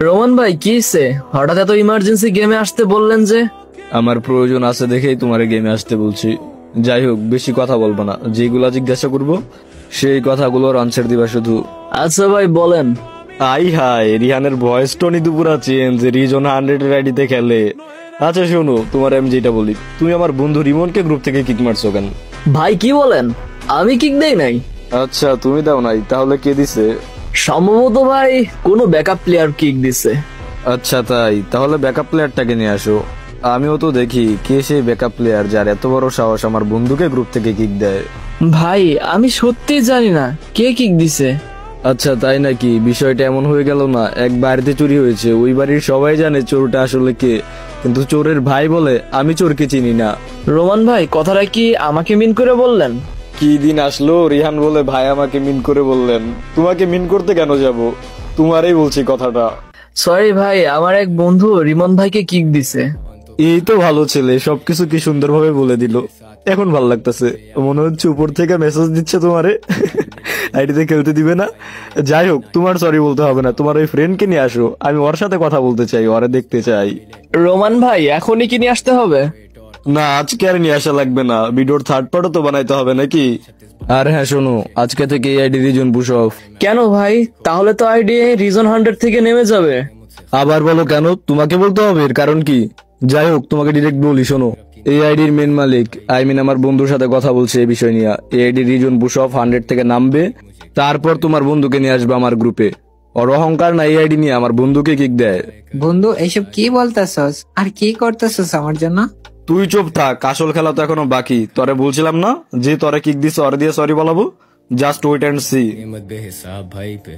Roman ভাই কিসে হঠাৎ এত ইমার্জেন্সি গেমে আসতে বললেন যে? আমার প্রয়োজন আছে দেখেই তোমার গেমে আসতে বলছি। যাই হোক, বেশি কথা বলবো না, যেগুলা জিজ্ঞাসা করবো সেই কথাগুলোর আনসার দিবা শুধু। আচ্ছা ভাই বলেন। আই হাই, রিহানের ভয়েস টোনই দুপুরা চেঞ্জ, রিজন 100 এর আইডিতে খেলে। আচ্ছা শোনো, তোমার আমি যেটা বলি, তুমি আমার বন্ধু রিমনকে গ্রুপ থেকে কিক মারছো কেন? ভাই কি বলেন? আমি কিক দেই নাই। আচ্ছা তুমি দাও নাই, তাহলে কে দিছে? সম্ভবত ভাই কোনো ব্যাকআপ প্লেয়ার কিক দিছে। আচ্ছা তাই, তাহলে ব্যাকআপ প্লেয়ারটাকে নিয়ে আসো। আমিও তো দেখি কে সেই ব্যাকআপ প্লেয়ার যার এত বড় সাহস আমার বন্ধুকে গ্রুপ থেকে কিক দেয়। ভাই আমি সত্যিই জানি না কে কিক দিছে। আচ্ছা তাই নাকি? বিষয়টা এমন হয়ে গেল না, এক বাড়িতে চুরি হয়েছে, ওই বাড়ির সবাই জানে চোরটা আসলে কে, কিন্তু চোরের ভাই বলে আমি চোরকে চিনি না। রোমান ভাই কথাটা কি আমাকে মিন করে বললেন? কি দিন আসলো, রিহান বলে ভাই আমাকে মিন করে বললেন? তোমাকে মিন করতে কেন যাব, তোমারই বলছি কথাটা। সরি ভাই, আমার এক বন্ধু রিমন ভাইকে কিক দিছে। এই তো ভালো ছেলে, সবকিছু কি সুন্দরভাবে বলে দিল। এখন ভাল লাগতেছে, মনে হচ্ছে উপর থেকে মেসেজ দিচ্ছে তোমারে আইডিতে খেলতে দিবে না। যাই হোক, তোমার সরি বলতে হবে না, তোমার ওই ফ্রেন্ডকে নিয়ে আসো, আমি ওর সাথে কথা বলতে চাই, ওরে দেখতে চাই। রোমান ভাই এখনই কি নিয়ে আসতে হবে? না, আজকে আর নিয়ে আসা লাগবে না, ভিডিওর থার্ড পার্টও তো বানাইতে হবে নাকি। আর হ্যাঁ শোনো, আজকে থেকে এই আইডি রিজন বুশফ। কেন ভাই? তাহলে তো আইডি রিজন 100 থেকে নেমে যাবে। আবার বলো কেন? তোমাকে বলতে হবে, এর কারণ কি? যাই হোক, তোমাকে ডিরেক্ট বলি, শোনো, এই আইডির মেন মালিক আমার বন্ধুর সাথে কথা বলছে এই বিষয় নিয়ে। এই আইডি রিজন বুশফ 100 থেকে নামবে, তারপর তোমার বন্ধুকে নিয়ে আসবে আমার গ্রুপে। ওর অহংকার না এই আইডি নিয়ে আমার বন্ধুকে কিক দেয়। বন্ধু এইসব কি বলতেছস আর কি করতেছস আমার জন্য? তুই চুপ থাক, আসল খেলা তো এখনো বাকি। তোরে বলছিলাম না যে তোরে কিক দিছে, ওর দিয়ে সরি বলাবো। Just wait and see. कीमत बेहिसाब भाई पे।